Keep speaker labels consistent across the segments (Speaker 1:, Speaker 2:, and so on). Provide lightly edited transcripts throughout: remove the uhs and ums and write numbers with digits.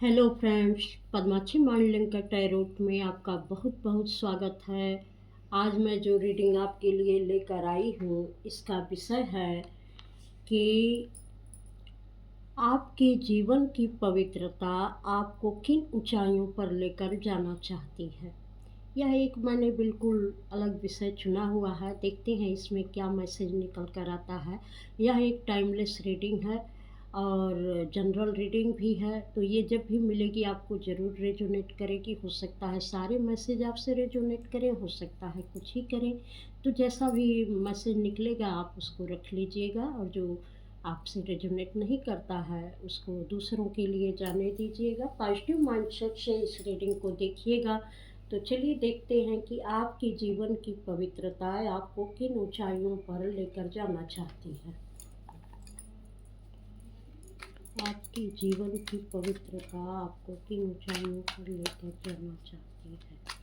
Speaker 1: Hello friends, Padmakshi मांडलिंकर tarot में आपका बहुत बहुत स्वागत है। आज मैं जो रीडिंग आपके लिए लेकर आई हूँ इसका विषय है कि आपके जीवन की पवित्रता आपको किन ऊंचाइयों पर लेकर जाना चाहती है। यह एक मैंने बिल्कुल अलग विषय चुना हुआ है। देखते हैं इसमें क्या मैसेज निकल कर आता है। यह एक टाइमलेस रीडिंग है और जनरल रीडिंग भी है, तो ये जब भी मिलेगी आपको ज़रूर रेजोनेट करेगी। हो सकता है सारे मैसेज आपसे रेजोनेट करें, हो सकता है कुछ ही करें। तो जैसा भी मैसेज निकलेगा आप उसको रख लीजिएगा, और जो आपसे रेजोनेट नहीं करता है उसको दूसरों के लिए जाने दीजिएगा। पॉजिटिव माइंडसेट से इस रीडिंग को देखिएगा। तो चलिए देखते हैं कि आपके जीवन की पवित्रता आपको किन ऊंचाइयों पर लेकर जाना चाहती है। आपके जीवन की पवित्रता आपको किन ऊंचाइयों पर लेकर जाना चाहती है।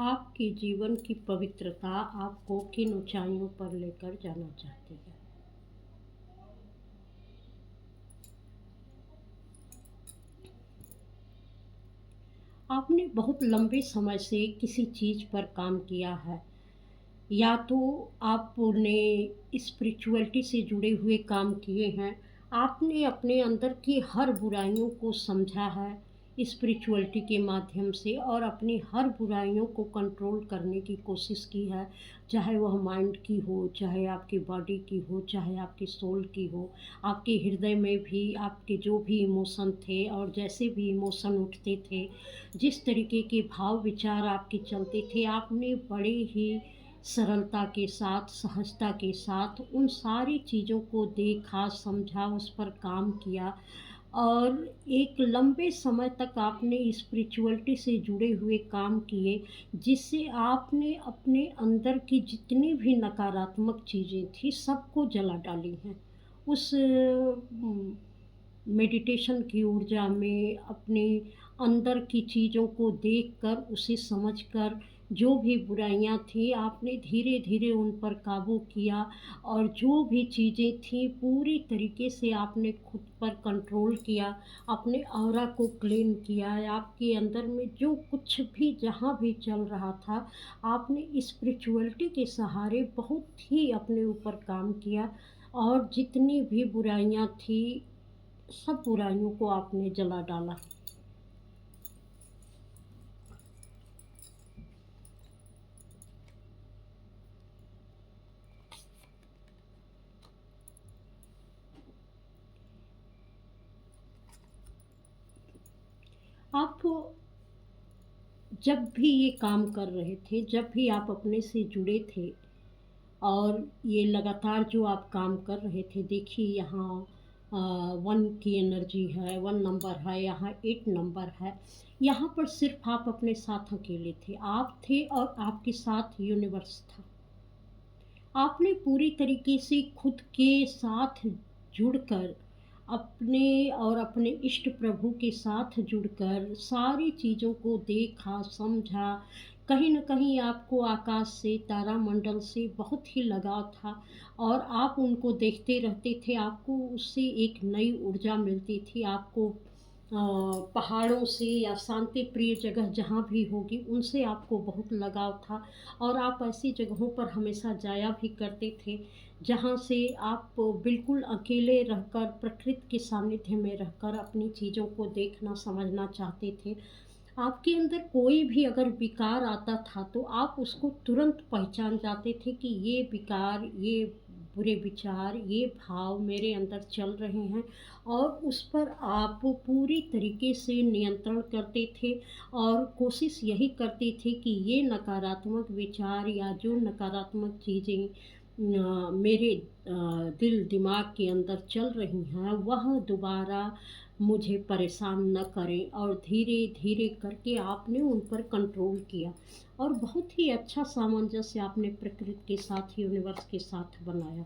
Speaker 1: आपके जीवन की पवित्रता आपको किन ऊंचाइयों पर लेकर जाना चाहती है। आपने बहुत लंबे समय से किसी चीज़ पर काम किया है, या तो आपने स्पिरिचुअलिटी से जुड़े हुए काम किए हैं। आपने अपने अंदर की हर बुराइयों को समझा है स्पिरिचुअलिटी के माध्यम से, और अपनी हर बुराइयों को कंट्रोल करने की कोशिश की है। चाहे वह माइंड की हो, चाहे आपकी बॉडी की हो, चाहे आपकी सोल की हो। आपके हृदय में भी आपके जो भी इमोशन थे और जैसे भी इमोशन उठते थे, जिस तरीके के भाव विचार आपके चलते थे, आपने बड़े ही सरलता के साथ, सहजता के साथ उन सारी चीज़ों को देखा, समझा, उस पर काम किया। और एक लंबे समय तक आपने स्पिरिचुअलिटी से जुड़े हुए काम किए, जिससे आपने अपने अंदर की जितनी भी नकारात्मक चीज़ें थी सबको जला डाली हैं। उस मेडिटेशन की ऊर्जा में अपने अंदर की चीज़ों को देखकर, उसे समझकर, जो भी बुराइयां थी आपने धीरे धीरे उन पर काबू किया। और जो भी चीज़ें थी पूरी तरीके से आपने खुद पर कंट्रोल किया, अपने ऑरा को क्लीन किया। आपके अंदर में जो कुछ भी जहाँ भी चल रहा था, आपने स्पिरिचुअलिटी के सहारे बहुत ही अपने ऊपर काम किया। और जितनी भी बुराइयां थी सब बुराइयों को आपने जला डाला। आप जब भी ये काम कर रहे थे, जब भी आप अपने से जुड़े थे, और ये लगातार जो आप काम कर रहे थे, देखिए यहाँ 1 की एनर्जी है, 1 नंबर है, यहाँ 8 नंबर है। यहाँ पर सिर्फ आप अपने साथ अकेले थे, आप थे और आपके साथ यूनिवर्स था। आपने पूरी तरीके से खुद के साथ जुड़कर, अपने और अपने इष्ट प्रभु के साथ जुड़कर सारी चीज़ों को देखा, समझा। कहीं न कहीं आपको आकाश से, तारामंडल से बहुत ही लगाव था, और आप उनको देखते रहते थे। आपको उससे एक नई ऊर्जा मिलती थी। आपको पहाड़ों से या शांति प्रिय जगह जहाँ भी होगी उनसे आपको बहुत लगाव था। और आप ऐसी जगहों पर हमेशा जाया भी करते थे जहाँ से आप बिल्कुल अकेले रहकर, प्रकृति के सानिध्य में रहकर अपनी चीज़ों को देखना, समझना चाहते थे। आपके अंदर कोई भी अगर विकार आता था तो आप उसको तुरंत पहचान जाते थे कि ये विकार, ये बुरे विचार, ये भाव मेरे अंदर चल रहे हैं। और उस पर आप पूरी तरीके से नियंत्रण करते थे, और कोशिश यही करते थे कि ये नकारात्मक विचार या जो नकारात्मक चीज़ें मेरे दिल दिमाग के अंदर चल रही हैं वह दोबारा मुझे परेशान न करें, और धीरे-धीरे करके आपने उन पर कंट्रोल किया और बहुत ही अच्छा सामंजस्य आपने प्रकृति के साथ, यूनिवर्स के साथ बनाया।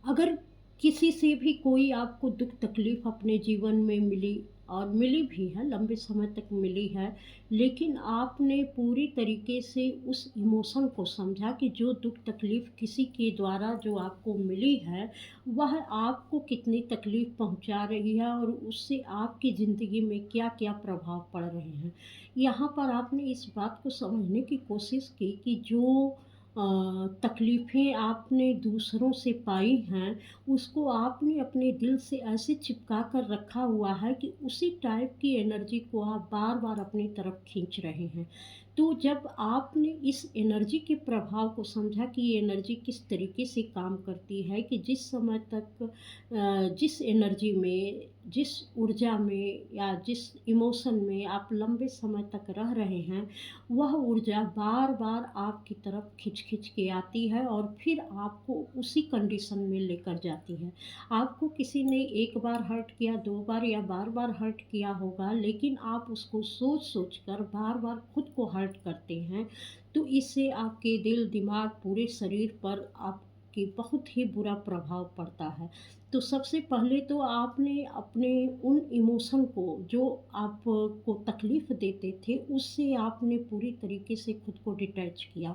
Speaker 1: अगर किसी से भी कोई आपको दुख तकलीफ अपने जीवन में मिली, और मिली भी है, लंबे समय तक मिली है, लेकिन आपने पूरी तरीके से उस इमोशन को समझा कि जो दुख तकलीफ किसी के द्वारा जो आपको मिली है, वह आपको कितनी तकलीफ पहुंचा रही है और उससे आपकी ज़िंदगी में क्या क्या प्रभाव पड़ रहे हैं। यहाँ पर आपने इस बात को समझने की कोशिश की कि जो तकलीफ़ें आपने दूसरों से पाई हैं, उसको आपने अपने दिल से ऐसे चिपका कर रखा हुआ है कि उसी टाइप की एनर्जी को आप बार-बार अपनी तरफ खींच रहे हैं। तो जब आपने इस एनर्जी के प्रभाव को समझा कि ये एनर्जी किस तरीके से काम करती है, कि जिस समय तक जिस एनर्जी में, जिस ऊर्जा में या जिस इमोशन में आप लंबे समय तक रह रहे हैं, वह ऊर्जा बार-बार आपकी तरफ खिंच-खिंच के आती है और फिर आपको उसी कंडीशन में लेकर जाती है। आपको किसी ने 1 बार हर्ट किया, 2 बार या बार-बार हर्ट किया होगा, लेकिन आप उसको सोच-सोच कर बार-बार खुद को हर्ट करते हैं, तो इससे आपके दिल, दिमाग, पूरे शरीर पर आपके बहुत ही बुरा प्रभाव पड़ता है। तो सबसे पहले तो आपने अपने उन इमोशन को जो आपको तकलीफ़ देते थे, उससे आपने पूरी तरीके से खुद को डिटैच किया।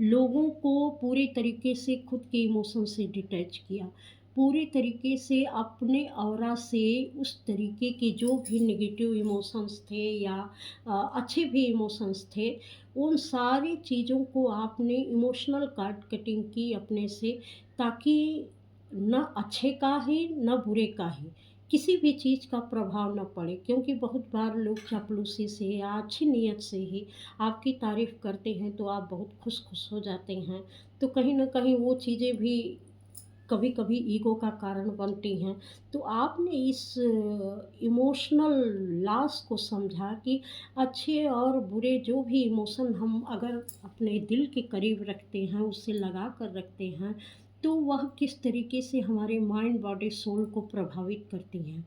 Speaker 1: लोगों को पूरी तरीके से खुद के इमोशन से डिटैच किया। पूरी तरीके से अपने ऑरा से उस तरीके के जो भी नेगेटिव इमोशंस थे या अच्छे भी इमोशंस थे, उन सारी चीज़ों को आपने इमोशनल कार्ड कटिंग की अपने से, ताकि ना अच्छे का ही, ना बुरे का ही, किसी भी चीज़ का प्रभाव ना पड़े। क्योंकि बहुत बार लोग चापलूसी से या अच्छी नीयत से ही आपकी तारीफ़ करते हैं, तो आप बहुत खुश हो जाते हैं। तो कहीं न कहीं वो चीज़ें भी कभी-कभी ईगो का कारण बनती हैं। तो आपने इस इमोशनल लॉस को समझा कि अच्छे और बुरे जो भी इमोशन हम अगर अपने दिल के करीब रखते हैं, उससे लगा कर रखते हैं, तो वह किस तरीके से हमारे माइंड, बॉडी, सोल को प्रभावित करती हैं।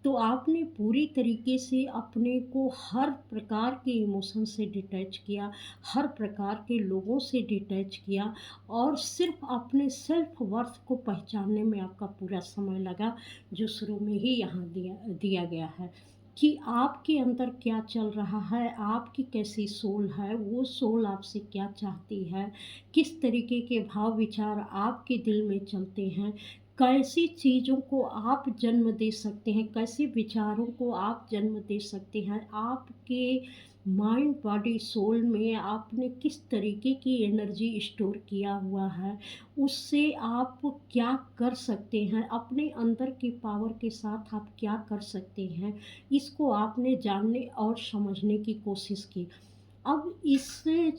Speaker 1: तो आपने पूरी तरीके से अपने को हर प्रकार के इमोशन से डिटैच किया, हर प्रकार के लोगों से डिटैच किया, और सिर्फ़ अपने सेल्फ वर्थ को पहचानने में आपका पूरा समय लगा, जो शुरू में ही यहाँ दिया दिया गया है कि आपके अंदर क्या चल रहा है, आपकी कैसी सोल है, वो सोल आपसे क्या चाहती है, किस तरीके के भाव विचार आपके दिल में चलते हैं, कैसी चीज़ों को आप जन्म दे सकते हैं, कैसे विचारों को आप जन्म दे सकते हैं, आपके माइंड, बॉडी, सोल में आपने किस तरीके की एनर्जी स्टोर किया हुआ है, उससे आप क्या कर सकते हैं, अपने अंदर की पावर के साथ आप क्या कर सकते हैं, इसको आपने जानने और समझने की कोशिश की। अब इससे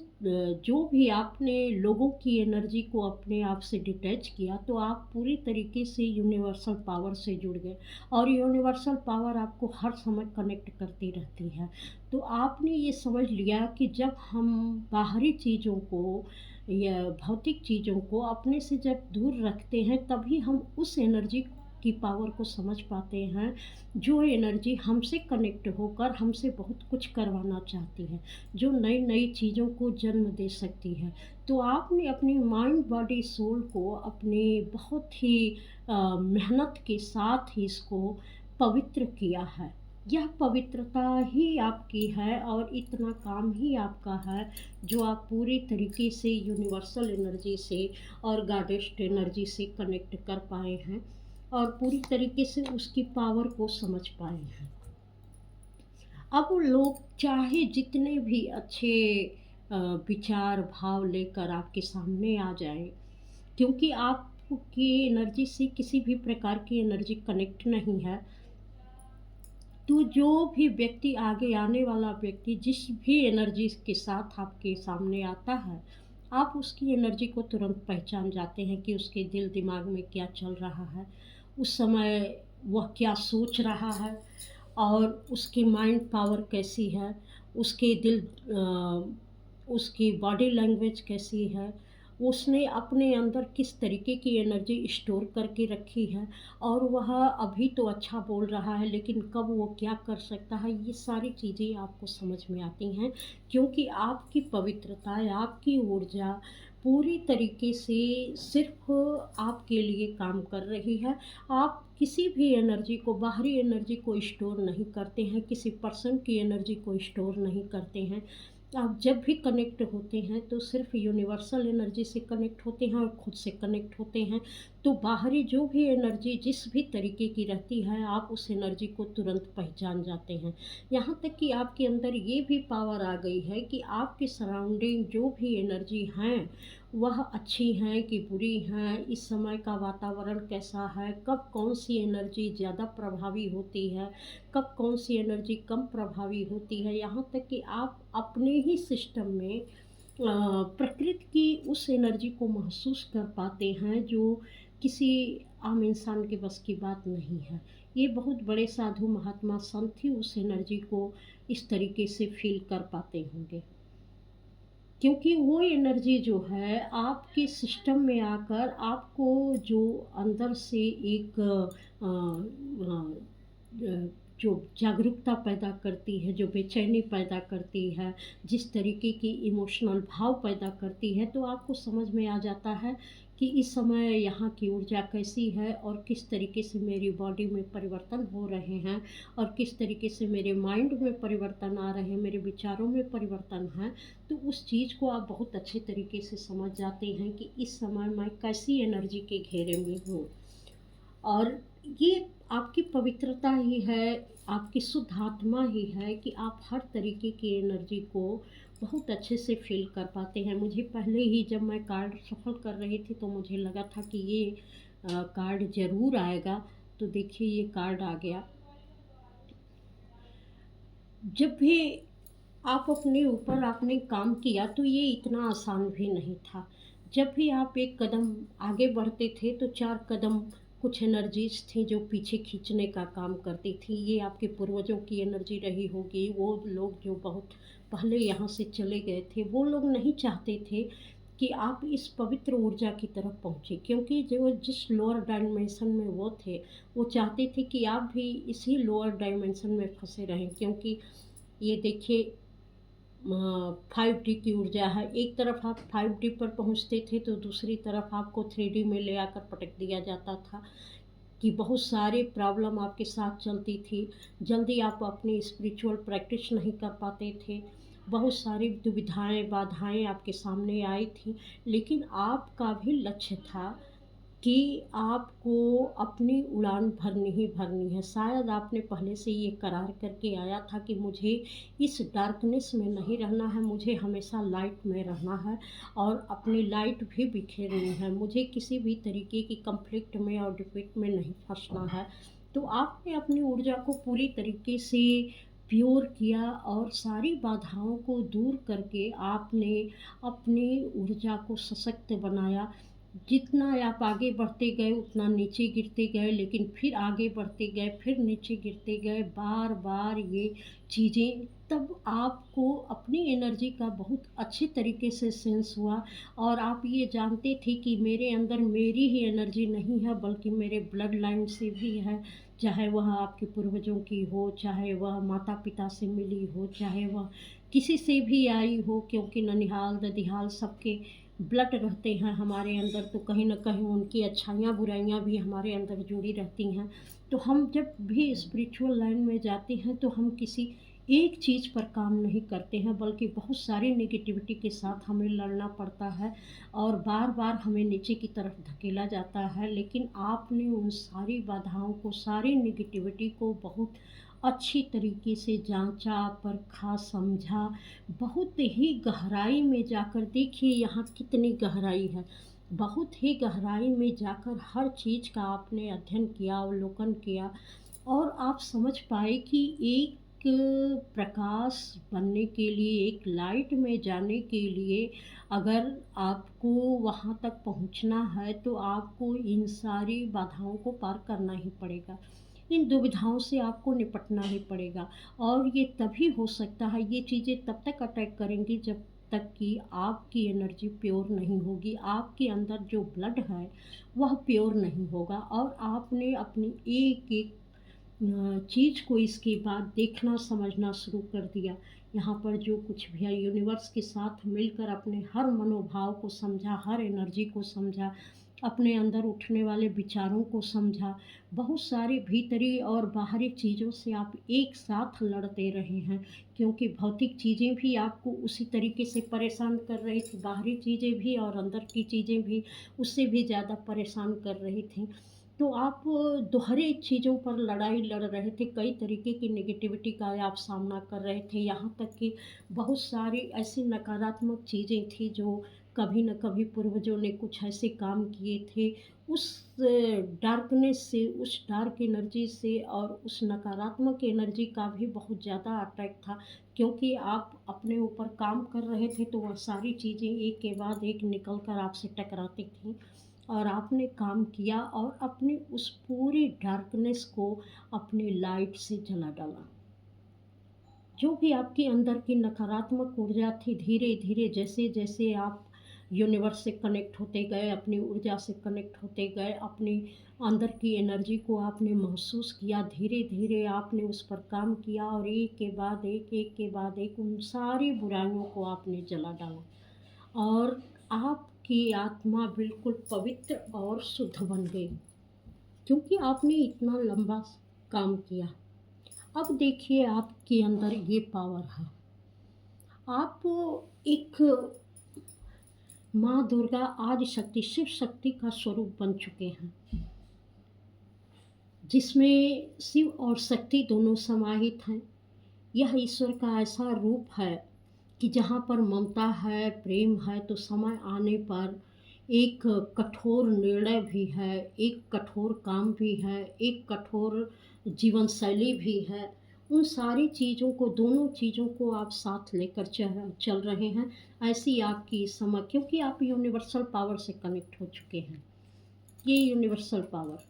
Speaker 1: जो भी आपने लोगों की एनर्जी को अपने आप से डिटैच किया, तो आप पूरी तरीके से यूनिवर्सल पावर से जुड़ गए, और यूनिवर्सल पावर आपको हर समय कनेक्ट करती रहती है। तो आपने ये समझ लिया कि जब हम बाहरी चीज़ों को या भौतिक चीज़ों को अपने से जब दूर रखते हैं, तभी हम उस एनर्जी की पावर को समझ पाते हैं, जो एनर्जी हमसे कनेक्ट होकर हमसे बहुत कुछ करवाना चाहती है, जो नई-नई चीज़ों को जन्म दे सकती है। तो आपने अपनी माइंड, बॉडी, सोल को अपने बहुत ही मेहनत के साथ ही इसको पवित्र किया है। यह पवित्रता ही आपकी है और इतना काम ही आपका है, जो आप पूरी तरीके से यूनिवर्सल एनर्जी से और गॉडेस एनर्जी से कनेक्ट कर पाए हैं और पूरी तरीके से उसकी पावर को समझ पाए हैं। अब लोग चाहे जितने भी अच्छे विचार, भाव लेकर आपके सामने आ जाएँ, क्योंकि आपकी एनर्जी से किसी भी प्रकार की एनर्जी कनेक्ट नहीं है, तो जो भी व्यक्ति, आगे आने वाला व्यक्ति जिस भी एनर्जी के साथ आपके सामने आता है, आप उसकी एनर्जी को तुरंत पहचान जाते हैं कि उसके दिल दिमाग में क्या चल रहा है, उस समय वह क्या सोच रहा है, और उसकी माइंड पावर कैसी है, उसके दिल उसकी बॉडी लैंग्वेज कैसी है, उसने अपने अंदर किस तरीके की एनर्जी स्टोर करके रखी है और वह अभी तो अच्छा बोल रहा है लेकिन कब वो क्या कर सकता है, ये सारी चीज़ें आपको समझ में आती हैं क्योंकि आपकी पवित्रता, आपकी ऊर्जा पूरी तरीके से सिर्फ़ आपके लिए काम कर रही है। आप किसी भी एनर्जी को, बाहरी एनर्जी को स्टोर नहीं करते हैं, किसी पर्सन की एनर्जी को स्टोर नहीं करते हैं। आप जब भी कनेक्ट होते हैं तो सिर्फ़ यूनिवर्सल एनर्जी से कनेक्ट होते हैं और खुद से कनेक्ट होते हैं। तो बाहरी जो भी एनर्जी जिस भी तरीके की रहती है, आप उस एनर्जी को तुरंत पहचान जाते हैं। यहाँ तक कि आपके अंदर ये भी पावर आ गई है कि आपके सराउंडिंग जो भी एनर्जी हैं, वह अच्छी हैं कि बुरी हैं, इस समय का वातावरण कैसा है, कब कौन-सी एनर्जी ज़्यादा प्रभावी होती है, कब कौन-सी एनर्जी कम प्रभावी होती है। यहाँ तक कि आप अपने ही सिस्टम में प्रकृति की उस एनर्जी को महसूस कर पाते हैं जो किसी आम इंसान के बस की बात नहीं है। ये बहुत बड़े साधु महात्मा संत ही उस एनर्जी को इस तरीके से फ़ील कर पाते होंगे। क्योंकि वो एनर्जी जो है आपके सिस्टम में आकर आपको जो अंदर से एक जो जागरूकता पैदा करती है, जो बेचैनी पैदा करती है, जिस तरीके की इमोशनल भाव पैदा करती है, तो आपको समझ में आ जाता है कि इस समय यहाँ की ऊर्जा कैसी है और किस तरीके से मेरी बॉडी में परिवर्तन हो रहे हैं और किस तरीके से मेरे माइंड में परिवर्तन आ रहे हैं, मेरे विचारों में परिवर्तन है। तो उस चीज़ को आप बहुत अच्छे तरीके से समझ जाते हैं कि इस समय मैं कैसी एनर्जी के घेरे में हूँ। और ये आपकी पवित्रता ही है, आपकी शुद्ध आत्मा ही है कि आप हर तरीके की एनर्जी को बहुत अच्छे से फ़ील कर पाते हैं। मुझे पहले ही जब मैं कार्ड शफ़ल कर रही थी तो मुझे लगा था कि ये कार्ड ज़रूर आएगा, तो देखिए ये कार्ड आ गया। जब भी आप अपने ऊपर आपने काम किया तो ये इतना आसान भी नहीं था। जब भी आप एक कदम आगे बढ़ते थे तो 4 कदम कुछ एनर्जीज़ थी जो पीछे खींचने का काम करती थी। ये आपके पूर्वजों की एनर्जी रही होगी, वो लोग जो बहुत पहले यहाँ से चले गए थे, वो लोग नहीं चाहते थे कि आप इस पवित्र ऊर्जा की तरफ पहुँचे क्योंकि जो जिस लोअर डायमेंशन में वो थे, वो चाहते थे कि आप भी इसी लोअर डायमेंशन में फँसे रहें क्योंकि ये देखिए 5D की ऊर्जा है। एक तरफ आप 5D पर पहुँचते थे तो दूसरी तरफ आपको 3D में ले आकर पटक दिया जाता था कि बहुत सारी प्रॉब्लम आपके साथ चलती थी। जल्दी आप अपनी स्पिरिचुअल प्रैक्टिस नहीं कर पाते थे। बहुत सारी दुविधाएँ, बाधाएँ आपके सामने आई थी, लेकिन आपका भी लक्ष्य था कि आपको अपनी उड़ान भरनी ही भरनी है। शायद आपने पहले से ये करार करके आया था कि मुझे इस डार्कनेस में नहीं रहना है, मुझे हमेशा लाइट में रहना है और अपनी लाइट भी बिखेरनी है। मुझे किसी भी तरीके की कॉन्फ्लिक्ट में और डिफीट में नहीं फँसना है। तो आपने अपनी ऊर्जा को पूरी तरीके से प्योर किया और सारी बाधाओं को दूर करके आपने अपनी ऊर्जा को सशक्त बनाया। जितना आप आगे बढ़ते गए उतना नीचे गिरते गए लेकिन फिर आगे बढ़ते गए, फिर नीचे गिरते गए, बार-बार ये चीज़ें तब आपको अपनी एनर्जी का बहुत अच्छे तरीके से सेंस हुआ और आप ये जानते थे कि मेरे अंदर मेरी ही एनर्जी नहीं है बल्कि मेरे ब्लड लाइन से भी है। चाहे वह आपके पूर्वजों की हो, चाहे वह माता-पिता से मिली हो, चाहे वह किसी से भी आई हो क्योंकि ननिहाल, ददिहाल सबके ब्लड रहते हैं हमारे अंदर तो कहीं न कहीं उनकी अच्छाइयाँ बुराइयाँ भी हमारे अंदर जुड़ी रहती हैं। तो हम जब भी स्पिरिचुअल लाइन में जाते हैं तो हम किसी एक चीज़ पर काम नहीं करते हैं बल्कि बहुत सारी नेगेटिविटी के साथ हमें लड़ना पड़ता है और बार-बार हमें नीचे की तरफ धकेला जाता है। लेकिन आपने उन सारी बाधाओं को, सारी नेगेटिविटी को बहुत अच्छी तरीके से जाँचा, परखा, समझा, बहुत ही गहराई में जाकर देखिए यहाँ कितनी गहराई है। बहुत ही गहराई में जाकर हर चीज़ का आपने अध्ययन किया, अवलोकन किया और आप समझ पाए कि एक प्रकाश बनने के लिए, एक लाइट में जाने के लिए अगर आपको वहाँ तक पहुँचना है, तो आपको इन सारी बाधाओं को पार करना ही पड़ेगा। इन दुविधाओं से आपको निपटना ही पड़ेगा और ये तभी हो सकता है, ये चीज़ें तब तक अटैक करेंगी जब तक कि आपकी एनर्जी प्योर नहीं होगी, आपके अंदर जो ब्लड है वह प्योर नहीं होगा। और आपने अपनी एक एक चीज़ को इसके बाद देखना समझना शुरू कर दिया। यहाँ पर जो कुछ भी है यूनिवर्स के साथ मिलकर अपने हर मनोभाव को समझा, हर एनर्जी को समझा, अपने अंदर उठने वाले विचारों को समझा। बहुत सारी भीतरी और बाहरी चीज़ों से आप एक साथ लड़ते रहे हैं, क्योंकि भौतिक चीज़ें भी आपको उसी तरीके से परेशान कर रही थी, बाहरी चीज़ें भी और अंदर की चीज़ें भी उससे भी ज़्यादा परेशान कर रही थी। तो आप दोहरे चीज़ों पर लड़ाई लड़ रहे थे, कई तरीके की नेगेटिविटी का आप सामना कर रहे थे, यहाँ तक कि बहुत सारी ऐसी नकारात्मक चीज़ें थी जो कभी न कभी पूर्वजों ने कुछ ऐसे काम किए थे। उस डार्कनेस से, उस डार्क एनर्जी से और उस नकारात्मक एनर्जी का भी बहुत ज़्यादा अटैक था, क्योंकि आप अपने ऊपर काम कर रहे थे तो वह सारी चीज़ें एक के बाद एक निकल कर आपसे टकराती थीं। और आपने काम किया और अपने उस पूरी डार्कनेस को अपने लाइट से जला डाला। जो भी आपके अंदर की नकारात्मक ऊर्जा थी, धीरे धीरे जैसे जैसे आप यूनिवर्स से कनेक्ट होते गए, अपनी ऊर्जा से कनेक्ट होते गए, अपने अंदर की एनर्जी को आपने महसूस किया, धीरे धीरे आपने उस पर काम किया और एक के बाद एक के बाद एक उन सारी बुराइयों को आपने जला डाला और आपकी आत्मा बिल्कुल पवित्र और शुद्ध बन गई, क्योंकि आपने इतना लंबा काम किया। अब देखिए आपके अंदर ये पावर है। आप एक माँ दुर्गा आदि शक्ति, शिव शक्ति का स्वरूप बन चुके हैं, जिसमें शिव और शक्ति दोनों समाहित हैं। यह ईश्वर का ऐसा रूप है कि जहाँ पर ममता है, प्रेम है, तो समय आने पर एक कठोर निर्णय भी है, एक कठोर काम भी है, एक कठोर जीवन शैली भी है। उन सारी चीज़ों को, दोनों चीज़ों को आप साथ लेकर चल रहे हैं। ऐसी आपकी इस समय, क्योंकि आप यूनिवर्सल पावर से कनेक्ट हो चुके हैं। ये यूनिवर्सल पावर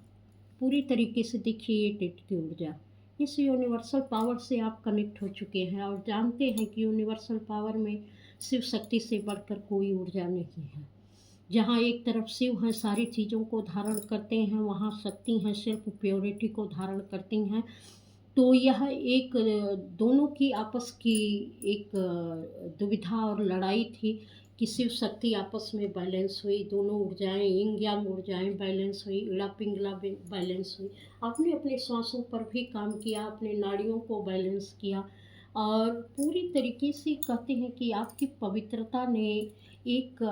Speaker 1: पूरी तरीके से देखिए, ये टेट की ऊर्जा, इस यूनिवर्सल पावर से आप कनेक्ट हो चुके हैं और जानते हैं कि यूनिवर्सल पावर में शिव शक्ति से बढ़कर कोई ऊर्जा नहीं है। जहाँ एक तरफ शिव हैं, सारी चीज़ों को धारण करते हैं, वहाँ शक्ति हैं, सिर्फ प्योरिटी को धारण करती हैं। तो यह एक दोनों की आपस की एक दुविधा और लड़ाई थी कि शिव शक्ति आपस में बैलेंस हुई, दोनों ऊर्जाएं, यिंग यांग ऊर्जाएं बैलेंस हुई, इड़ा पिंगला बैलेंस हुई। आपने अपने श्वासों पर भी काम किया, अपने नाड़ियों को बैलेंस किया और पूरी तरीके से कहते हैं कि आपकी पवित्रता ने एक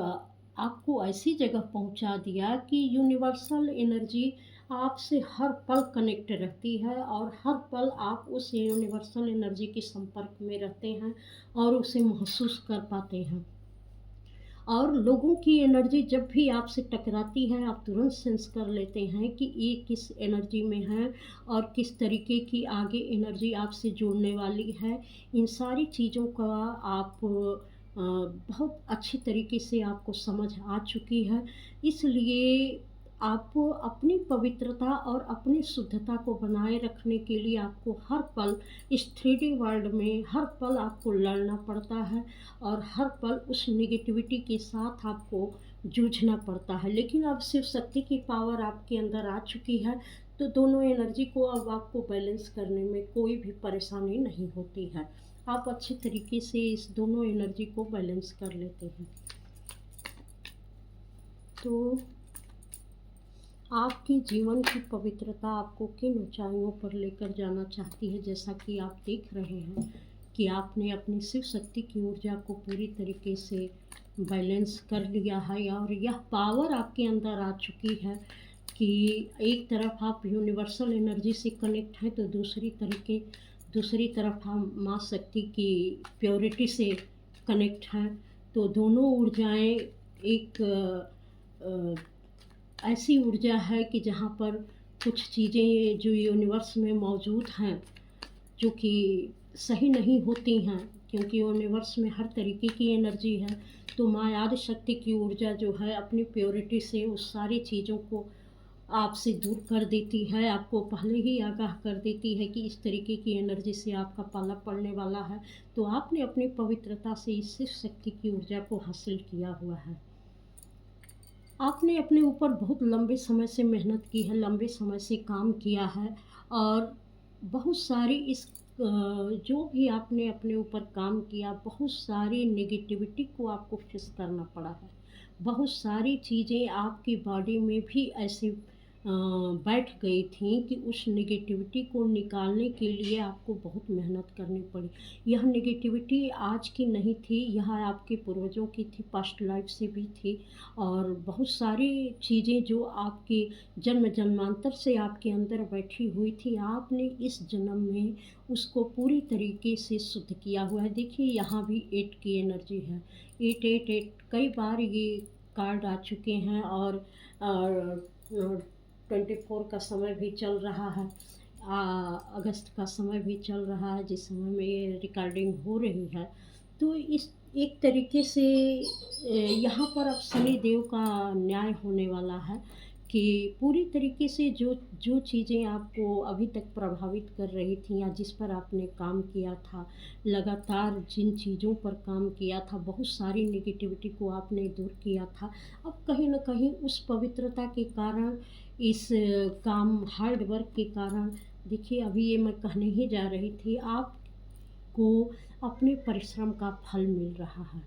Speaker 1: आपको ऐसी जगह पहुंचा दिया कि यूनिवर्सल एनर्जी आपसे हर पल कनेक्ट रहती है और हर पल आप उस यूनिवर्सल एनर्जी के संपर्क में रहते हैं और उसे महसूस कर पाते हैं। और लोगों की एनर्जी जब भी आपसे टकराती है, आप तुरंत सेंस कर लेते हैं कि ये किस एनर्जी में है और किस तरीके की आगे एनर्जी आपसे जुड़ने वाली है। इन सारी चीज़ों का आप बहुत अच्छी तरीके से आपको समझ आ चुकी है। इसलिए आपको अपनी पवित्रता और अपनी शुद्धता को बनाए रखने के लिए आपको हर पल इस 3D वर्ल्ड में हर पल आपको लड़ना पड़ता है और हर पल उस नेगेटिविटी के साथ आपको जूझना पड़ता है। लेकिन अब शिव शक्ति की पावर आपके अंदर आ चुकी है, तो दोनों एनर्जी को अब आपको बैलेंस करने में कोई भी परेशानी नहीं होती है। आप अच्छे तरीके से इस दोनों एनर्जी को बैलेंस कर लेते हैं। तो आपके जीवन की पवित्रता आपको किन ऊंचाइयों पर लेकर जाना चाहती है, जैसा कि आप देख रहे हैं कि आपने अपनी शिव शक्ति की ऊर्जा को पूरी तरीके से बैलेंस कर लिया है और यह पावर आपके अंदर आ चुकी है कि एक तरफ आप यूनिवर्सल एनर्जी से कनेक्ट हैं, तो दूसरी तरफ हम माँ शक्ति की प्योरिटी से कनेक्ट हैं। तो दोनों ऊर्जाएं एक ऐसी ऊर्जा है कि जहाँ पर कुछ चीज़ें जो यूनिवर्स में मौजूद हैं, जो कि सही नहीं होती हैं, क्योंकि यूनिवर्स में हर तरीके की एनर्जी है। तो माँ आदि शक्ति की ऊर्जा जो है अपनी प्योरिटी से उस सारी चीज़ों को आपसे दूर कर देती है, आपको पहले ही आगाह कर देती है कि इस तरीके की एनर्जी से आपका पाला पड़ने वाला है। तो आपने अपनी पवित्रता से इस शिव शक्ति की ऊर्जा को हासिल किया हुआ है। आपने अपने ऊपर बहुत लंबे समय से मेहनत की है, लंबे समय से काम किया है और बहुत सारी जो भी आपने अपने ऊपर काम किया, बहुत सारी नेगेटिविटी को आपको फेस करना पड़ा है। बहुत सारी चीज़ें आपकी बॉडी में भी ऐसी बैठ गई थी कि उस नेगेटिविटी को निकालने के लिए आपको बहुत मेहनत करनी पड़ी। यह नेगेटिविटी आज की नहीं थी, यह आपके पूर्वजों की थी, पास्ट लाइफ से भी थी। और बहुत सारी चीज़ें जो आपके जन्म जन्मांतर से आपके अंदर बैठी हुई थी, आपने इस जन्म में उसको पूरी तरीके से शुद्ध किया हुआ है। देखिए यहाँ भी 8 की एनर्जी है। 888 कई बार ये कार्ड आ चुके हैं और 24 का समय भी चल रहा है। अगस्त का समय भी चल रहा है जिस समय में ये रिकॉर्डिंग हो रही है। तो इस एक तरीके से यहाँ पर अब शनि देव का न्याय होने वाला है कि पूरी तरीके से जो जो चीज़ें आपको अभी तक प्रभावित कर रही थी या जिस पर आपने काम किया था, लगातार जिन चीज़ों पर काम किया था, बहुत सारी नेगेटिविटी को आपने दूर किया था। अब कहीं न कहीं उस पवित्रता के कारण, इस काम हार्ड वर्क के कारण, देखिए अभी ये मैं कहने ही जा रही थी, आपको अपने परिश्रम का फल मिल रहा है।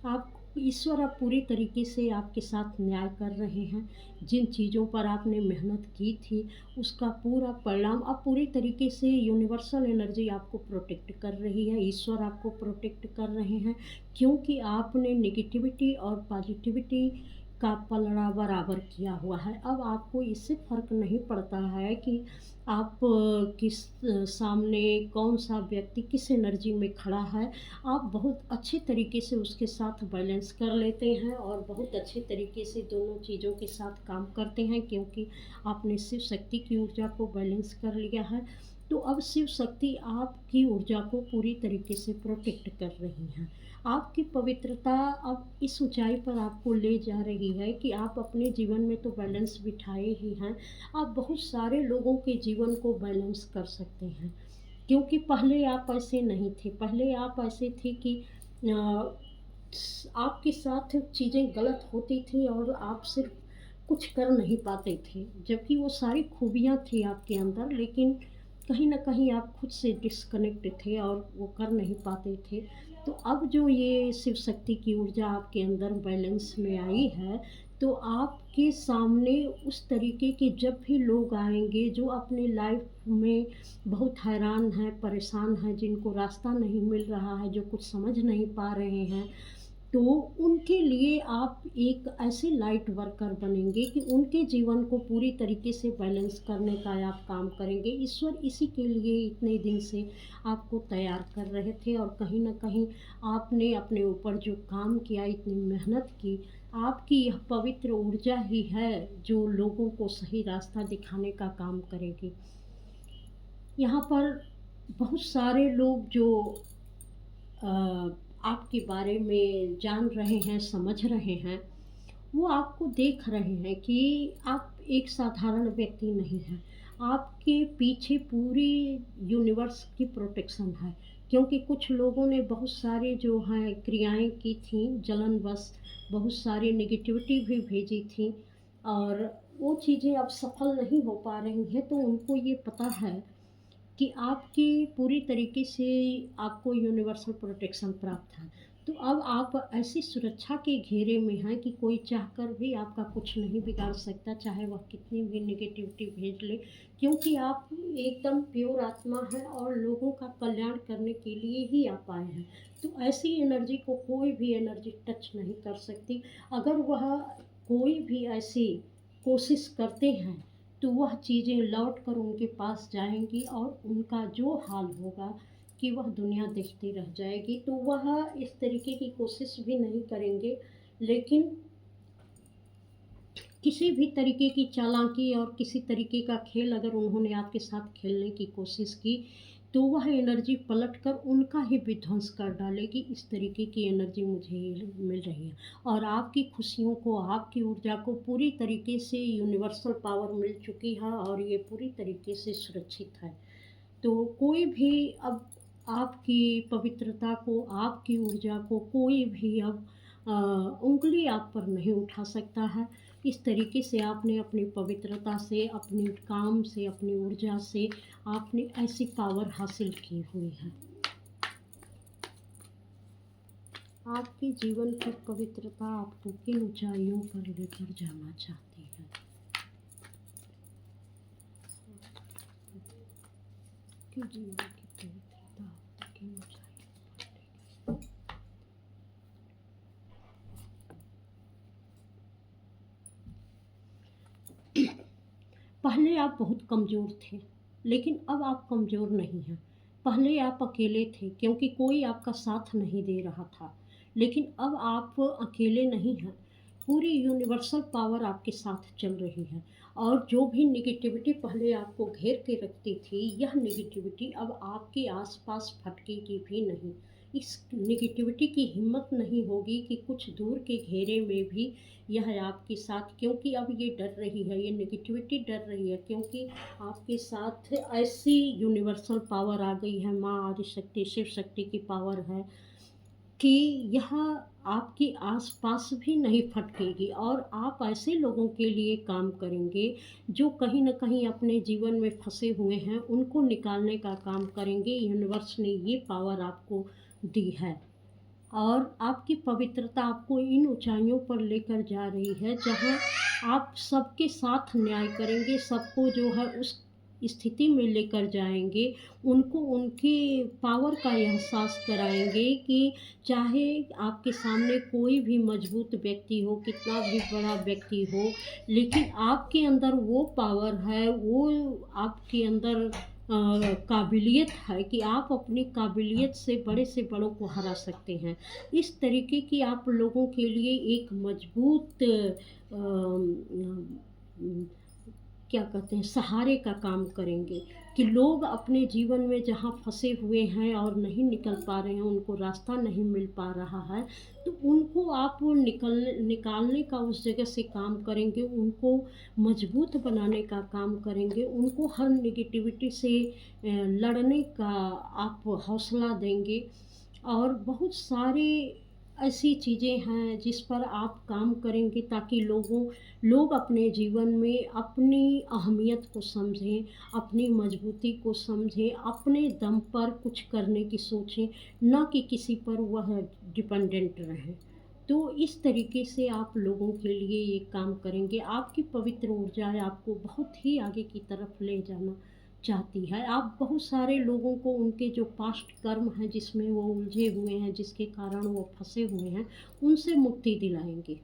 Speaker 1: आप ईश्वर अब पूरी तरीके से आपके साथ न्याय कर रहे हैं। जिन चीज़ों पर आपने मेहनत की थी, उसका पूरा परिणाम अब पूरी तरीके से यूनिवर्सल एनर्जी आपको प्रोटेक्ट कर रही है, ईश्वर आपको प्रोटेक्ट कर रहे हैं, क्योंकि आपने नेगेटिविटी और पॉजिटिविटी का पलड़ा बराबर किया हुआ है। अब आपको इससे फ़र्क नहीं पड़ता है कि आप किस सामने कौन-सा व्यक्ति किस एनर्जी में खड़ा है। आप बहुत अच्छे तरीके से उसके साथ बैलेंस कर लेते हैं और बहुत अच्छे तरीके से दोनों चीज़ों के साथ काम करते हैं, क्योंकि आपने शिव शक्ति की ऊर्जा को बैलेंस कर लिया है। तो अब शिव शक्ति आपकी ऊर्जा को पूरी तरीके से प्रोटेक्ट कर रही हैं। आपकी पवित्रता अब इस ऊंचाई पर आपको ले जा रही है कि आप अपने जीवन में तो बैलेंस बिठाए ही हैं, आप बहुत सारे लोगों के जीवन को बैलेंस कर सकते हैं। क्योंकि पहले आप ऐसे नहीं थे, पहले आप ऐसे थे कि आपके साथ चीज़ें गलत होती थी और आप सिर्फ कुछ कर नहीं पाते थे, जबकि वो सारी खूबियाँ थी आपके अंदर, लेकिन कहीं न कहीं आप खुद से डिस्कनेक्ट थे और वो कर नहीं पाते थे। तो अब जो ये शिव शक्ति की ऊर्जा आपके अंदर बैलेंस में आई है, तो आपके सामने उस तरीके के जब भी लोग आएँगे जो अपनी लाइफ़ में बहुत हैरान हैं, परेशान हैं, जिनको रास्ता नहीं मिल रहा है, जो कुछ समझ नहीं पा रहे हैं, तो उनके लिए आप एक ऐसे लाइट वर्कर बनेंगे कि उनके जीवन को पूरी तरीके से बैलेंस करने का आप काम करेंगे। ईश्वर इसी के लिए इतने दिन से आपको तैयार कर रहे थे और कहीं न कहीं आपने अपने ऊपर जो काम किया, इतनी मेहनत की, आपकी यह पवित्र ऊर्जा ही है जो लोगों को सही रास्ता दिखाने का काम करेगी। यहाँ पर बहुत सारे लोग जो अ, आपके बारे में जान रहे हैं, समझ रहे हैं, वो आपको देख रहे हैं कि आप एक साधारण व्यक्ति नहीं हैं। आपके पीछे पूरी यूनिवर्स की प्रोटेक्शन है, क्योंकि कुछ लोगों ने बहुत सारी जो हैं क्रियाएँ की थीं जलनवश, बहुत सारी नेगेटिविटी भी भेजी थी और वो चीज़ें अब सफल नहीं हो पा रही हैं, तो उनको ये पता है कि आपकी पूरी तरीके से आपको यूनिवर्सल प्रोटेक्शन प्राप्त है। तो अब आप ऐसी सुरक्षा के घेरे में हैं कि कोई चाहकर भी आपका कुछ नहीं बिगाड़ सकता, चाहे वह कितनी भी नेगेटिविटी भेज ले, क्योंकि आप एकदम प्योर आत्मा हैं और लोगों का कल्याण करने के लिए ही आप आए हैं। तो ऐसी एनर्जी को कोई भी एनर्जी टच नहीं कर सकती। अगर वह कोई भी ऐसी कोशिश करते हैं, तो वह चीज़ें लौट कर उनके पास जाएँगी और उनका जो हाल होगा कि वह दुनिया देखती रह जाएगी। तो वह इस तरीके की कोशिश भी नहीं करेंगे, लेकिन किसी भी तरीके की चालाकी और किसी तरीके का खेल अगर उन्होंने आपके साथ खेलने की कोशिश की, तो वह एनर्जी पलटकर उनका ही विध्वंस कर डालेगी। इस तरीके की एनर्जी मुझे मिल रही है। और आपकी खुशियों को, आपकी ऊर्जा को पूरी तरीके से यूनिवर्सल पावर मिल चुकी है और ये पूरी तरीके से सुरक्षित है। तो कोई भी अब आपकी पवित्रता को, आपकी ऊर्जा को कोई भी अब उँगली आप पर नहीं उठा सकता है। इस तरीके से आपने अपनी पवित्रता से, अपने काम से, अपनी ऊर्जा से आपने ऐसी पावर हासिल की हुई है। आपके जीवन की पवित्रता आपको किन ऊँचाइयों पर लेकर जाना चाहती है? आपके जीवन की पवित्रता आपको किन ऊँचाइयों पर लेकर, पहले आप बहुत कमज़ोर थे, लेकिन अब आप कमज़ोर नहीं हैं। पहले आप अकेले थे क्योंकि कोई आपका साथ नहीं दे रहा था, लेकिन अब आप अकेले नहीं हैं। पूरी यूनिवर्सल पावर आपके साथ चल रही है और जो भी नेगेटिविटी पहले आपको घेर के रखती थी, यह नेगेटिविटी अब आपके आस-पास भटकेगी भी नहीं। इस नेगेटिविटी की हिम्मत नहीं होगी कि कुछ दूर के घेरे में भी यह है आपके साथ, क्योंकि अब ये डर रही है, ये नेगेटिविटी डर रही है, क्योंकि आपके साथ ऐसी यूनिवर्सल पावर आ गई है, माँ आदिशक्ति, शिव शक्ति की पावर है कि यह आपके आस-पास भी नहीं फटकेगी और आप ऐसे लोगों के लिए काम करेंगे, जो कहीं न कहीं अपने जीवन में फँसे हुए हैं, उनको निकालने का काम करेंगे। यूनिवर्स ने ये पावर आपको दी है। और आपकी पवित्रता आपको इन ऊँचाइयों पर लेकर जा रही है, जहाँ आप सबके साथ न्याय करेंगे, सबको जो है उस स्थिति में लेकर जाएँगे, उनको उनकी पावर का एहसास कराएँगे कि चाहे आपके सामने कोई भी मज़बूत व्यक्ति हो, कितना भी बड़ा व्यक्ति हो, लेकिन आपके अंदर वो पावर है, वो आपके अंदर काबिलियत है कि आप अपनी काबिलियत से बड़ों को हरा सकते हैं। इस तरीके की आप लोगों के लिए एक मजबूत क्या कहते हैं, सहारे का काम करेंगे कि लोग अपने जीवन में जहाँ फँसे हुए हैं और नहीं निकल पा रहे हैं, उनको रास्ता नहीं मिल पा रहा है, तो उनको आप वो निकालने का उस जगह से काम करेंगे, उनको मजबूत बनाने का काम करेंगे, उनको हर नेगेटिविटी से लड़ने का आप हौसला देंगे। और बहुत सारे ऐसी चीज़ें हैं जिस पर आप काम करेंगे ताकि लोग अपने जीवन में अपनी अहमियत को समझें, अपनी मजबूती को समझें, अपने दम पर कुछ करने की सोचें, ना कि किसी पर वह डिपेंडेंट रहें। तो इस तरीके से आप लोगों के लिए ये काम करेंगे। आपकी पवित्र ऊर्जा आपको बहुत ही आगे की तरफ ले जाना चाहती है। आप बहुत सारे लोगों को उनके जो पास्ट कर्म हैं जिसमें वो उलझे हुए हैं, जिसके कारण वो फँसे हुए हैं, उनसे मुक्ति दिलाएँगे।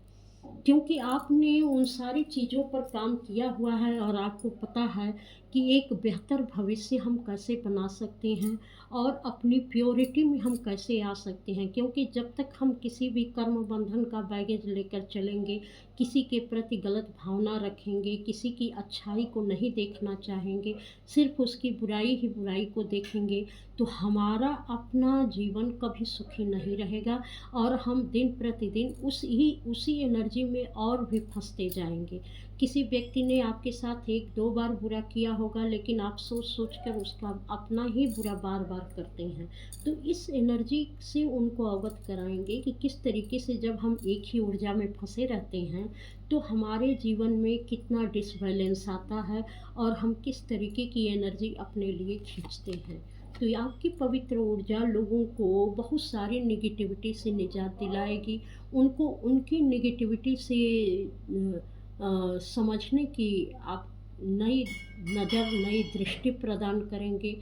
Speaker 1: क्योंकि आपने उन सारी चीज़ों पर काम किया हुआ है और आपको पता है कि एक बेहतर भविष्य हम कैसे बना सकते हैं और अपनी प्योरिटी में हम कैसे आ सकते हैं, क्योंकि जब तक हम किसी भी कर्म बंधन का बैगेज लेकर चलेंगे, किसी के प्रति गलत भावना रखेंगे, किसी की अच्छाई को नहीं देखना चाहेंगे, सिर्फ उसकी बुराई ही बुराई को देखेंगे, तो हमारा अपना जीवन कभी सुखी नहीं रहेगा और हम दिन प्रतिदिन उसी एनर्जी में और भी फँसते जाएँगे। किसी व्यक्ति ने आपके साथ 1-2 बार बुरा किया होगा, लेकिन आप सोच-सोच कर उसका अपना ही बुरा बार-बार करते हैं। तो इस एनर्जी से उनको अवगत कराएँगे कि किस तरीके से जब हम एक ही ऊर्जा में फँसे रहते हैं, तो हमारे जीवन में कितना डिसबैलेंस आता है और हम किस तरीके की एनर्जी अपने लिए खींचते हैं। तो ये आपकी पवित्र ऊर्जा लोगों को बहुत सारी नेगेटिविटी से निजात दिलाएगी, उनको उनकी नेगेटिविटी से समझने की आप नई नज़र, नई दृष्टि प्रदान करेंगे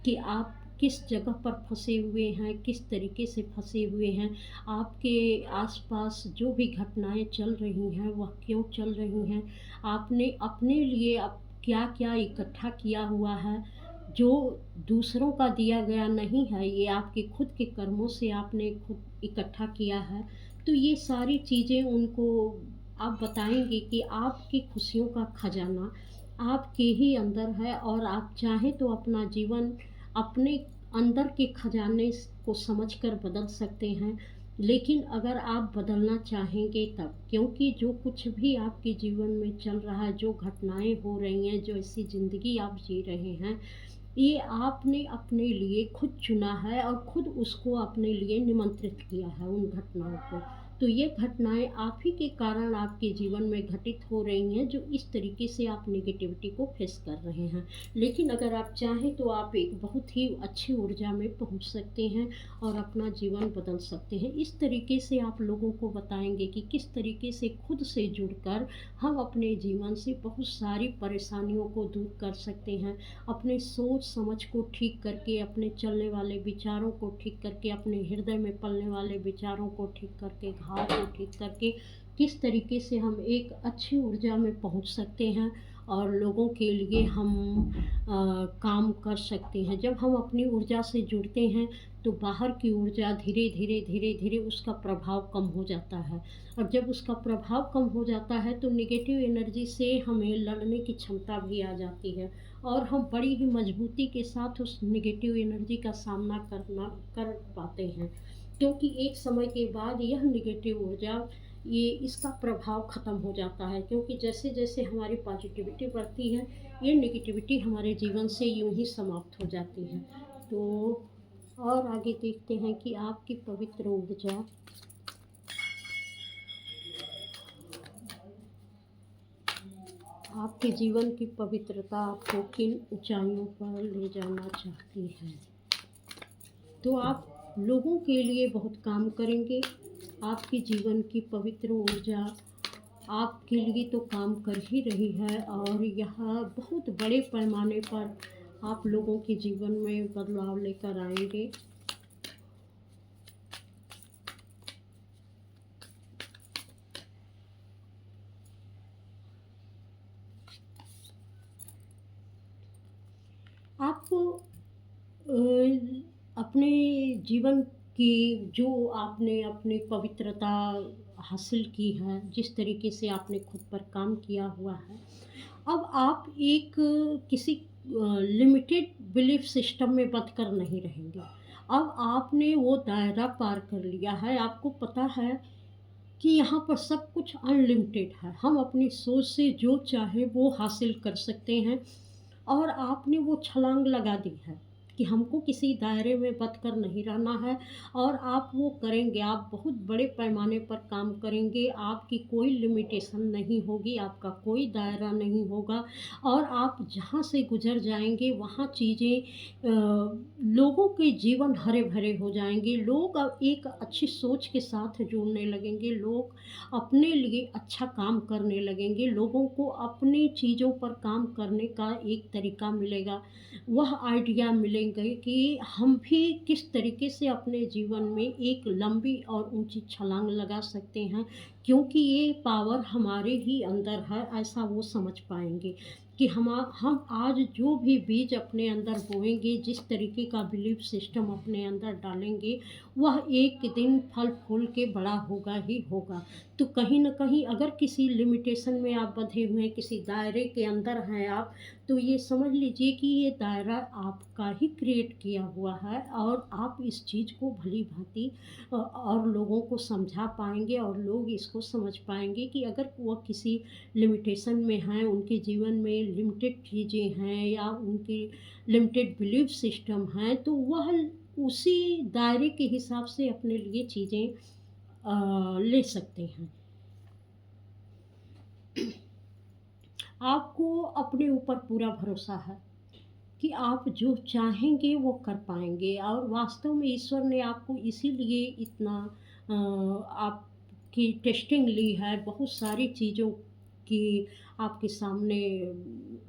Speaker 1: कि आप किस जगह पर फँसे हुए हैं, किस तरीके से फँसे हुए हैं, आपके आस-पास जो भी घटनाएँ चल रही हैं, वह क्यों चल रही हैं, आपने अपने लिए अब क्या-क्या इकट्ठा किया हुआ है, जो दूसरों का दिया गया नहीं है, ये आपके खुद के कर्मों से आपने खुद इकट्ठा किया है। तो ये सारी चीज़ें उनको आप बताएँगे कि आपकी खुशियों का खजाना आपके ही अंदर है और आप चाहें तो अपना जीवन अपने अंदर के खजाने को समझकर बदल सकते हैं। लेकिन अगर आप बदलना चाहेंगे तब, क्योंकि जो कुछ भी आपके जीवन में चल रहा है, जो घटनाएं हो रही हैं, जो ऐसी ज़िंदगी आप जी रहे हैं, ये आपने अपने लिए खुद चुना है और खुद उसको अपने लिए निमंत्रित किया है उन घटनाओं को। तो ये घटनाएँ आप ही के कारण आपके जीवन में घटित हो रही हैं, जो इस तरीके से आप नेगेटिविटी को फेस कर रहे हैं। लेकिन अगर आप चाहें तो आप एक बहुत ही अच्छी ऊर्जा में पहुँच सकते हैं और अपना जीवन बदल सकते हैं। इस तरीके से आप लोगों को बताएँगे कि किस तरीके से खुद से जुड़कर हम अपने जीवन से बहुत सारी परेशानियों को दूर कर सकते हैं। अपने सोच समझ को ठीक करके, अपने चलने वाले विचारों को ठीक करके, अपने हृदय में पलने वाले विचारों को ठीक करके, घाव को ठीक करके, किस तरीके से हम एक अच्छी ऊर्जा में पहुंच सकते हैं और लोगों के लिए हम काम कर सकते हैं। जब हम अपनी ऊर्जा से जुड़ते हैं तो बाहर की ऊर्जा धीरे धीरे धीरे धीरे उसका प्रभाव कम हो जाता है, और जब उसका प्रभाव कम हो जाता है तो नेगेटिव एनर्जी से हमें लड़ने की क्षमता भी आ जाती है और हम बड़ी ही मजबूती के साथ उस नेगेटिव एनर्जी का सामना कर पाते हैं। क्योंकि एक समय के बाद यह नेगेटिव ऊर्जा, ये इसका प्रभाव ख़त्म हो जाता है, क्योंकि जैसे जैसे हमारी पॉजिटिविटी बढ़ती है, ये नेगेटिविटी हमारे जीवन से यूं ही समाप्त हो जाती है। तो और आगे देखते हैं कि आपकी पवित्र ऊर्जा आपके जीवन की पवित्रता आपको किन ऊंचाइयों पर ले जाना चाहती है। तो आप लोगों के लिए बहुत काम करेंगे। आपके जीवन की पवित्र ऊर्जा आपके लिए तो काम कर ही रही है और यह बहुत बड़े पैमाने पर आप लोगों के जीवन में बदलाव लेकर आएंगे। आपको अपने जीवन की जो आपने अपनी पवित्रता हासिल की है, जिस तरीके से आपने खुद पर काम किया हुआ है, अब आप एक किसी लिमिटेड बिलीफ सिस्टम में बंध कर नहीं रहेंगे। अब आपने वो दायरा पार कर लिया है, आपको पता है कि यहाँ पर सब कुछ अनलिमिटेड है। हम अपनी सोच से जो चाहे वो हासिल कर सकते हैं और आपने वो छलांग लगा दी है कि हमको किसी दायरे में बंध कर नहीं रहना है और आप वो करेंगे। आप बहुत बड़े पैमाने पर काम करेंगे, आपकी कोई लिमिटेशन नहीं होगी, आपका कोई दायरा नहीं होगा और आप जहाँ से गुज़र जाएँगे वहाँ चीज़ें लोगों के जीवन हरे-भरे हो जाएँगे। लोग अब एक अच्छी सोच के साथ जुड़ने लगेंगे, लोग अपने लिए अच्छा काम करने लगेंगे, लोगों को अपनी चीज़ों पर काम करने का एक तरीका मिलेगा। वह आइडिया मिलेंगे कि हम भी किस तरीके से अपने जीवन में एक लंबी और ऊँची छलांग लगा सकते हैं, क्योंकि ये पावर हमारे ही अंदर है, ऐसा वो समझ पाएँगे कि हम आज जो भी बीज अपने अंदर बोएँगे, जिस तरीके का बिलीफ सिस्टम अपने अंदर डालेंगे, वह एक दिन फल फूल के बड़ा होगा ही होगा। तो कहीं न कहीं अगर किसी लिमिटेशन में आप बंधे हुए हैं, किसी दायरे के अंदर हैं आप, तो ये समझ लीजिए कि ये दायरा आपका ही क्रिएट किया हुआ है और आप इस चीज़ को भली-भाँति और लोगों को समझा पाएँगे और लोग इसको समझ पाएँगे कि अगर वो किसी लिमिटेशन में हैं, उनके जीवन में लिमिटेड चीज़ें हैं या उनके लिमिटेड बिलीफ सिस्टम हैं, तो वह उसी दायरे के हिसाब से अपने लिए चीज़ें ले सकते हैं। आपको अपने ऊपर पूरा भरोसा है कि आप जो चाहेंगे वो कर पाएँगे और वास्तव में ईश्वर ने आपको इसीलिए इतना आपकी टेस्टिंग ली है, बहुत सारी चीज़ों की आपके सामने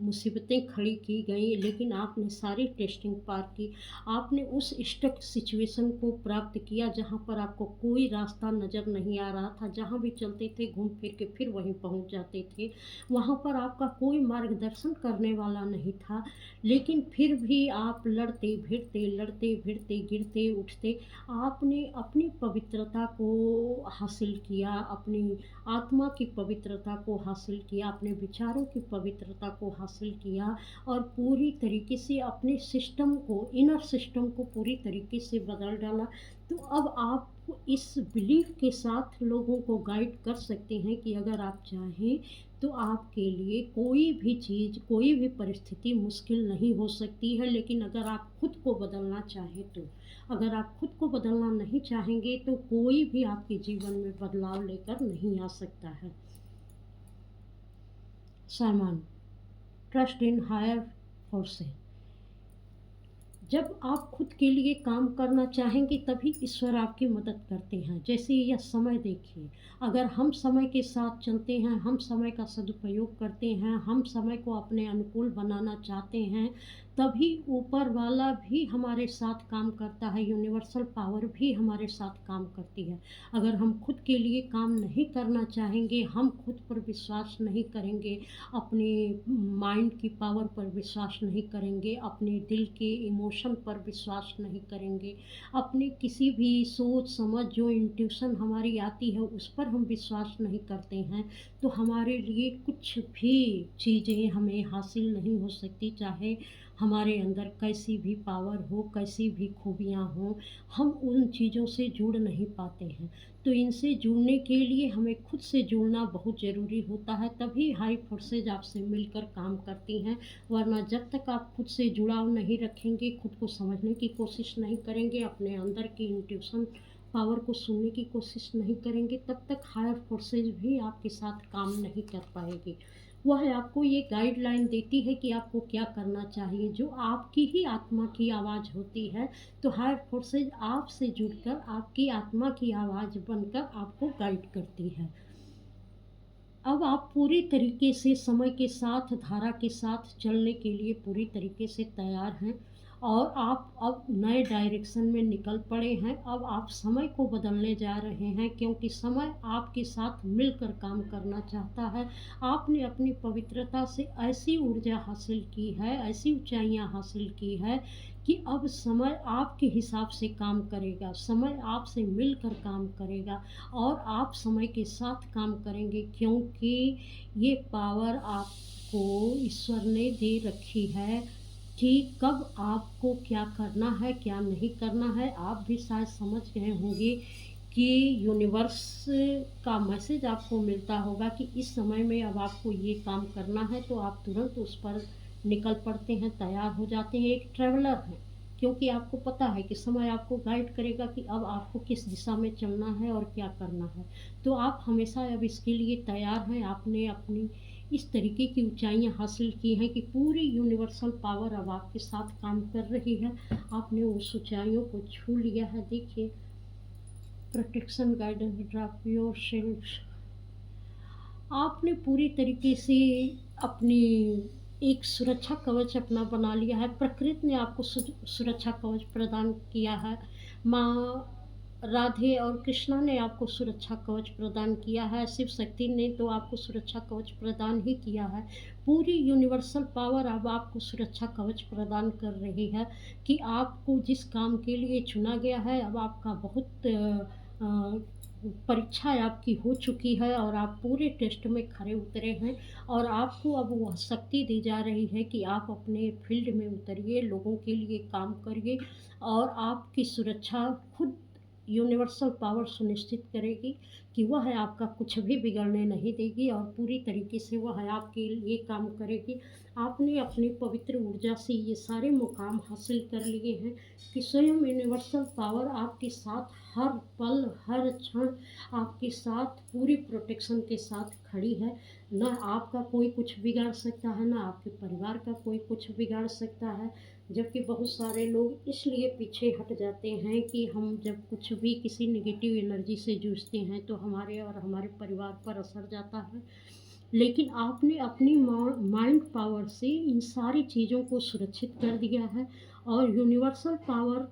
Speaker 1: मुसीबतें खड़ी की गई, लेकिन आपने सारी टेस्टिंग पार की। आपने उस स्टक सिचुएशन को प्राप्त किया जहाँ पर आपको कोई रास्ता नज़र नहीं आ रहा था, जहाँ भी चलते थे घूम फिर के फिर वहीं पहुँच जाते थे। वहाँ पर आपका कोई मार्गदर्शन करने वाला नहीं था, लेकिन फिर भी आप लड़ते भिड़ते, गिरते उठते, आपने अपनी पवित्रता को हासिल किया, अपनी आत्मा की पवित्रता को हासिल हासिल किया, अपने विचारों की पवित्रता को हासिल किया और पूरी तरीके से अपने सिस्टम को, इनर सिस्टम को पूरी तरीके से बदल डाला, तो अब आप इस बिलीफ के साथ लोगों को गाइड कर सकते हैं कि अगर आप चाहें तो आपके लिए कोई भी चीज़, कोई भी परिस्थिति मुश्किल नहीं हो सकती है। लेकिन अगर आप खुद को बदलना चाहें तो, अगर आप खुद को बदलना नहीं चाहेंगे तो कोई भी आपके जीवन में बदलाव लेकर नहीं आ सकता है। Simon, trust in higher forces. जब आप खुद के लिए काम करना चाहेंगे तभी ईश्वर आपकी मदद करते हैं। जैसे यह समय देखिए, अगर हम समय के साथ चलते हैं, हम समय का सदुपयोग करते हैं, हम समय को अपने अनुकूल बनाना चाहते हैं, तभी ऊपर वाला भी हमारे साथ काम करता है, यूनिवर्सल पावर भी हमारे साथ काम करती है। अगर हम खुद के लिए काम नहीं करना चाहेंगे, हम खुद पर विश्वास नहीं करेंगे, अपने माइंड की पावर पर विश्वास नहीं करेंगे, अपने दिल के इमोशन पर विश्वास नहीं करेंगे, अपने किसी भी सोच समझ जो इंट्यूशन हमारी आती है उस पर हम विश्वास नहीं करते हैं, तो हमारे लिए कुछ भी चीज़ें हमें हासिल नहीं हो सकती। चाहे हमारे अंदर कैसी भी पावर हो, कैसी भी खूबियाँ हों, हम उन चीज़ों से जुड़ नहीं पाते हैं। तो इनसे जुड़ने के लिए हमें खुद से जुड़ना बहुत ज़रूरी होता है, तभी हाई फोर्सेज आपसे मिलकर काम करती हैं। वरना जब तक आप खुद से जुड़ाव नहीं रखेंगे, खुद को समझने की कोशिश नहीं करेंगे, अपने अंदर की इंट्यूशन पावर को सुनने की कोशिश नहीं करेंगे, तब तक हायर फोर्सेज भी आपके साथ काम नहीं कर पाएगी। वह आपको ये गाइडलाइन देती है कि आपको क्या करना चाहिए। जो आपकी ही आत्मा की आवाज़ होती है, तो हायर फोर्सेज आपसे जुड़कर आपकी आत्मा की आवाज़ बनकर आपको गाइड करती है। अब आप पूरी तरीके से समय के साथ, धारा के साथ चलने के लिए पूरी तरीके से तैयार हैं और आप अब नए डायरेक्शन में निकल पड़े हैं। अब आप समय को बदलने जा रहे हैं, क्योंकि समय आपके साथ मिलकर काम करना चाहता है। आपने अपनी पवित्रता से ऐसी ऊर्जा हासिल की है, ऐसी ऊंचाइयां हासिल की है कि अब समय आपके हिसाब से काम करेगा, समय आपसे मिलकर काम करेगा और आप समय के साथ काम करेंगे, क्योंकि ये पावर आपको ईश्वर ने दे रखी है कि कब आपको क्या करना है, क्या नहीं करना है। आप भी शायद समझ गए होंगे कि यूनिवर्स का मैसेज आपको मिलता होगा कि इस समय में अब आपको ये काम करना है, तो आप तुरंत उस पर निकल पड़ते हैं, तैयार हो जाते हैं, एक ट्रैवलर हैं। क्योंकि आपको पता है कि समय आपको गाइड करेगा कि अब आपको किस दिशा में चलना है और क्या करना है। तो आप हमेशा अब इसके लिए तैयार हैं। आपने अपनी इस तरीके की ऊंचाइयां हासिल की हैं कि पूरी यूनिवर्सल पावर अब आपके साथ काम कर रही है। आपने उस ऊंचाइयों को छू लिया है। देखिए, protection guidance drop your self. आपने पूरी तरीके से अपनी एक सुरक्षा कवच अपना बना लिया है। प्रकृति ने आपको सुरक्षा कवच प्रदान किया है। माँ राधे और कृष्णा ने आपको सुरक्षा कवच प्रदान किया है। शिव शक्ति ने तो आपको सुरक्षा कवच प्रदान ही किया है। पूरी यूनिवर्सल पावर अब आपको सुरक्षा कवच प्रदान कर रही है कि आपको जिस काम के लिए चुना गया है, अब आपका बहुत परीक्षा आपकी हो चुकी है और आप पूरे टेस्ट में खरे उतरे हैं और आपको अब वह शक्ति दी जा रही है कि आप अपने फील्ड में उतरिए, लोगों के लिए काम करिए और आपकी सुरक्षा खुद यूनिवर्सल पावर सुनिश्चित करेगी कि वह आपका कुछ भी बिगड़ने नहीं देगी और पूरी तरीके से वह आपके लिए काम करेगी। आपने अपनी पवित्र ऊर्जा से ये सारे मुकाम हासिल कर लिए हैं कि स्वयं यूनिवर्सल पावर आपके साथ हर पल, हर क्षण आपके साथ पूरी प्रोटेक्शन के साथ खड़ी है। न आपका कोई कुछ बिगाड़ सकता है, न आपके परिवार का कोई कुछ बिगाड़ सकता है। जबकि बहुत सारे लोग इसलिए पीछे हट जाते हैं कि हम जब कुछ भी किसी नेगेटिव एनर्जी से जूझते हैं तो हमारे और हमारे परिवार पर असर जाता है। लेकिन आपने अपनी माइंड पावर से इन सारी चीज़ों को सुरक्षित कर दिया है और यूनिवर्सल पावर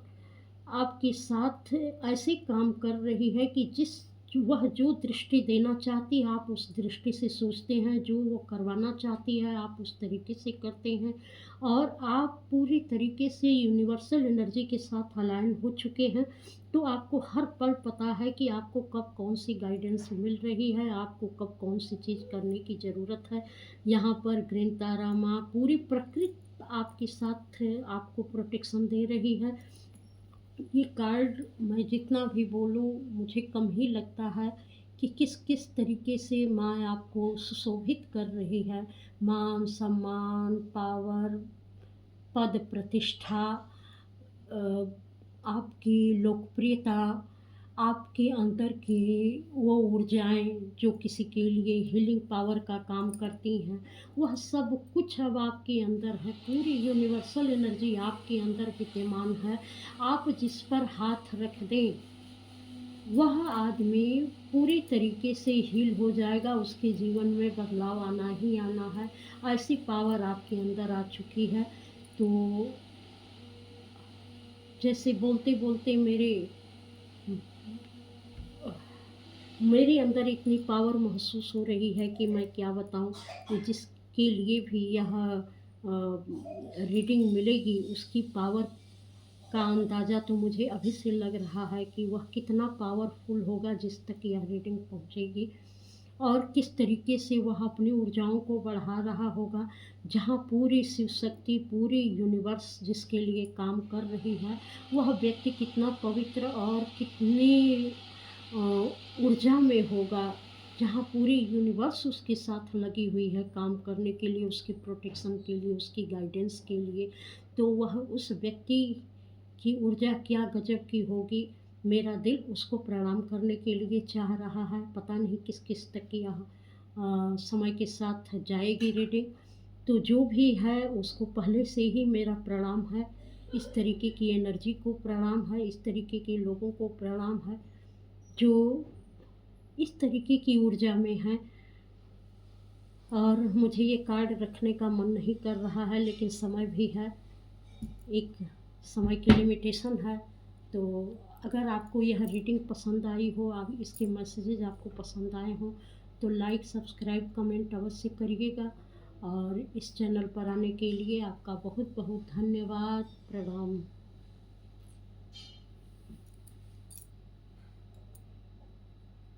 Speaker 1: आपके साथ ऐसे काम कर रही है कि जिस वह जो दृष्टि देना चाहती है आप उस दृष्टि से सोचते हैं, जो वो करवाना चाहती है आप उस तरीके से करते हैं और आप पूरी तरीके से यूनिवर्सल एनर्जी के साथ अलाइन हो चुके हैं। तो आपको हर पल पता है कि आपको कब कौन-सी गाइडेंस मिल रही है, आपको कब कौन-सी चीज़ करने की ज़रूरत है। यहाँ पर ग्रीन तारा माँ, पूरी प्रकृति आपके साथ आपको प्रोटेक्शन दे रही है। ये कार्ड मैं जितना भी बोलूँ मुझे कम ही लगता है कि किस किस तरीके से माँ आपको सुशोभित कर रही है। मान, सम्मान, पावर, पद प्रतिष्ठा, आपकी लोकप्रियता, आपके अंदर की वो ऊर्जाएँ जो किसी के लिए हीलिंग पावर का काम करती हैं, वह सब कुछ अब आपके अंदर है। पूरी यूनिवर्सल एनर्जी आपके अंदर विद्यमान है। आप जिस पर हाथ रख दें, वह आदमी पूरी तरीके से हील हो जाएगा, उसके जीवन में बदलाव आना ही आना है। ऐसी पावर आपके अंदर आ चुकी है। तो जैसे बोलते-बोलते मेरे अंदर इतनी पावर महसूस हो रही है कि मैं क्या बताऊँ। जिसके लिए भी यह रीडिंग मिलेगी उसकी पावर का अंदाज़ा तो मुझे अभी से लग रहा है कि वह कितना पावरफुल होगा जिस तक यह रीडिंग पहुँचेगी और किस तरीके से वह अपनी ऊर्जाओं को बढ़ा रहा होगा। जहाँ पूरी शिव शक्ति, पूरी यूनिवर्स जिसके लिए काम कर रही है, वह व्यक्ति कितना पवित्र और कितनी ऊर्जा में होगा। जहाँ पूरी यूनिवर्स उसके साथ लगी हुई है काम करने के लिए, उसके प्रोटेक्शन के लिए, उसकी गाइडेंस के लिए, तो वह उस व्यक्ति की ऊर्जा क्या गज़ब की होगी। मेरा दिल उसको प्रणाम करने के लिए चाह रहा है। पता नहीं किस-किस तक की यह समय के साथ जाएगी रीडिंग। तो जो भी है उसको पहले से ही मेरा प्रणाम है। इस तरीके की एनर्जी को प्रणाम है, इस तरीके के लोगों को प्रणाम है, जो इस तरीके की ऊर्जा में हैं। और मुझे ये कार्ड रखने का मन नहीं कर रहा है लेकिन समय भी है। एक समय की लिमिटेशन है। तो अगर आपको यह रीडिंग पसंद आई हो, आप इसके मैसेजेस आपको पसंद आए हों, तो लाइक, सब्सक्राइब, कमेंट अवश्य करिएगा और इस चैनल पर आने के लिए आपका बहुत बहुत धन्यवाद। प्रणाम।